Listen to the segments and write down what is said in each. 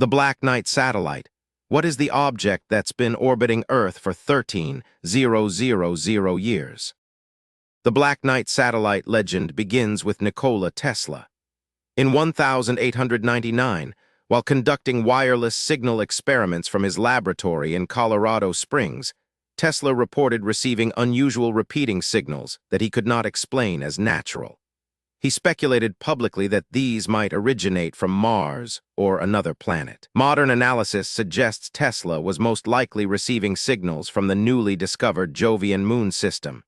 The Black Knight satellite. What is the object that's been orbiting Earth for 13,000 years? The Black Knight satellite legend begins with Nikola Tesla. In 1899, while conducting wireless signal experiments from his laboratory in Colorado Springs, Tesla reported receiving unusual repeating signals that he could not explain as natural. He speculated publicly that these might originate from Mars or another planet. Modern analysis suggests Tesla was most likely receiving signals from the newly discovered Jovian moon system.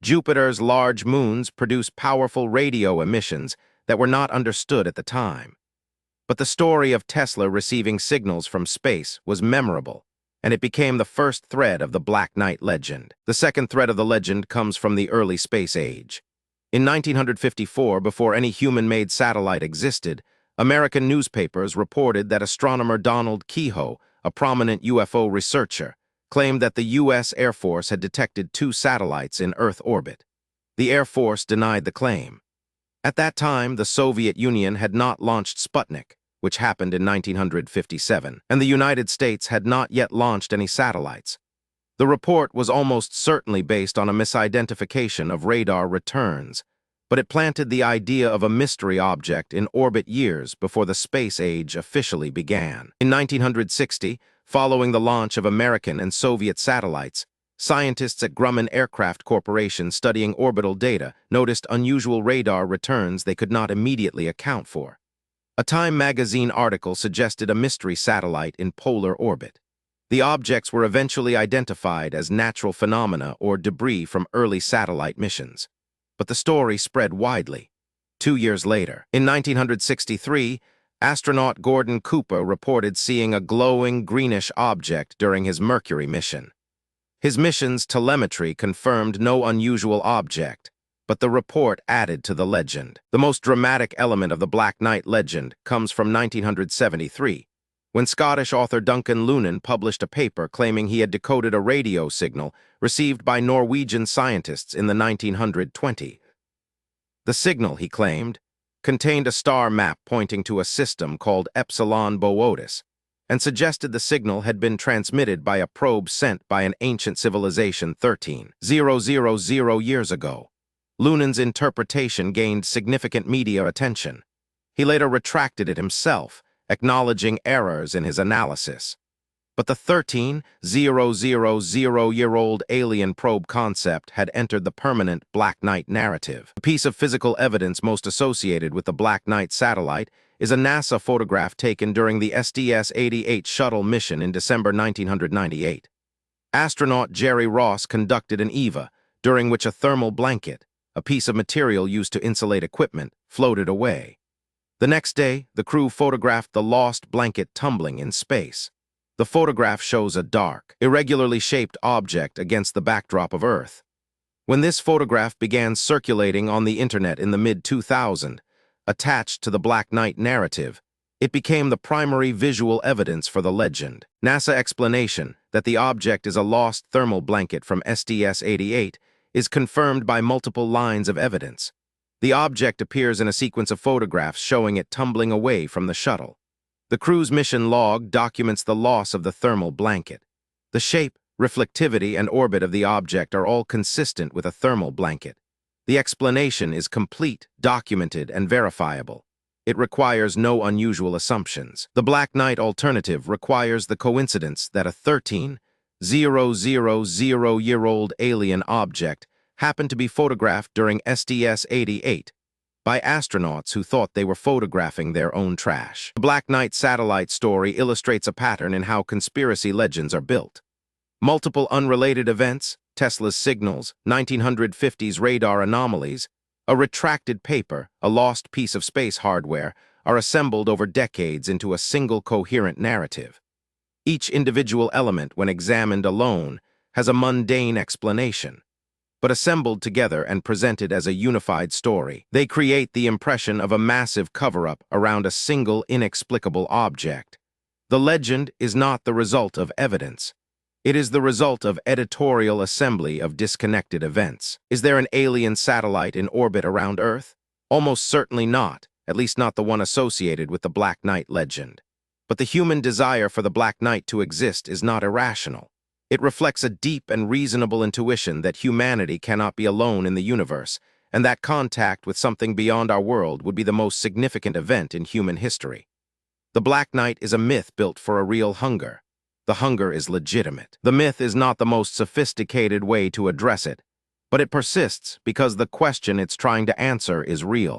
Jupiter's large moons produce powerful radio emissions that were not understood at the time. But the story of Tesla receiving signals from space was memorable, and it became the first thread of the Black Knight legend. The second thread of the legend comes from the early space age. In 1954, before any human-made satellite existed, American newspapers reported that astronomer Donald Keyhoe, a prominent UFO researcher, claimed that the U.S. Air Force had detected 2 satellites in Earth orbit. The Air Force denied the claim. At that time, the Soviet Union had not launched Sputnik, which happened in 1957, and the United States had not yet launched any satellites. The report was almost certainly based on a misidentification of radar returns, but it planted the idea of a mystery object in orbit years before the space age officially began. In 1960, following the launch of American and Soviet satellites, scientists at Grumman Aircraft Corporation studying orbital data noticed unusual radar returns they could not immediately account for. A Time magazine article suggested a mystery satellite in polar orbit. The objects were eventually identified as natural phenomena or debris from early satellite missions. But the story spread widely. 2 years later, in 1963, astronaut Gordon Cooper reported seeing a glowing greenish object during his Mercury mission. His mission's telemetry confirmed no unusual object, but the report added to the legend. The most dramatic element of the Black Knight legend comes from 1973, when Scottish author Duncan Lunan published a paper claiming he had decoded a radio signal received by Norwegian scientists in the 1920s. The signal, he claimed, contained a star map pointing to a system called Epsilon Boötis, and suggested the signal had been transmitted by a probe sent by an ancient civilization 13,000 years ago. Lunan's interpretation gained significant media attention. He later retracted it himself, acknowledging errors in his analysis. But the 13,000-year-old alien probe concept had entered the permanent Black Knight narrative. The piece of physical evidence most associated with the Black Knight satellite is a NASA photograph taken during the STS-88 shuttle mission in December 1998. Astronaut Jerry Ross conducted an EVA, during which a thermal blanket, a piece of material used to insulate equipment, floated away. The next day, the crew photographed the lost blanket tumbling in space. The photograph shows a dark, irregularly shaped object against the backdrop of Earth. When this photograph began circulating on the internet in the mid-2000s, attached to the Black Knight narrative, it became the primary visual evidence for the legend. NASA explanation that the object is a lost thermal blanket from STS-88 is confirmed by multiple lines of evidence. The object appears in a sequence of photographs showing it tumbling away from the shuttle. The crew's mission log documents the loss of the thermal blanket. The shape, reflectivity, and orbit of the object are all consistent with a thermal blanket. The explanation is complete, documented, and verifiable. It requires no unusual assumptions. The Black Knight alternative requires the coincidence that a 13,000-year-old alien object happened to be photographed during STS-88 by astronauts who thought they were photographing their own trash. The Black Knight satellite story illustrates a pattern in how conspiracy legends are built. Multiple unrelated events, Tesla's signals, 1950s radar anomalies, a retracted paper, a lost piece of space hardware, are assembled over decades into a single coherent narrative. Each individual element, when examined alone, has a mundane explanation. But assembled together and presented as a unified story, they create the impression of a massive cover-up around a single inexplicable object. The legend is not the result of evidence. It is the result of editorial assembly of disconnected events. Is there an alien satellite in orbit around Earth? Almost certainly not, at least not the one associated with the Black Knight legend. But the human desire for the Black Knight to exist is not irrational. It reflects a deep and reasonable intuition that humanity cannot be alone in the universe, and that contact with something beyond our world would be the most significant event in human history. The Black Knight is a myth built for a real hunger. The hunger is legitimate. The myth is not the most sophisticated way to address it, but it persists because the question it's trying to answer is real.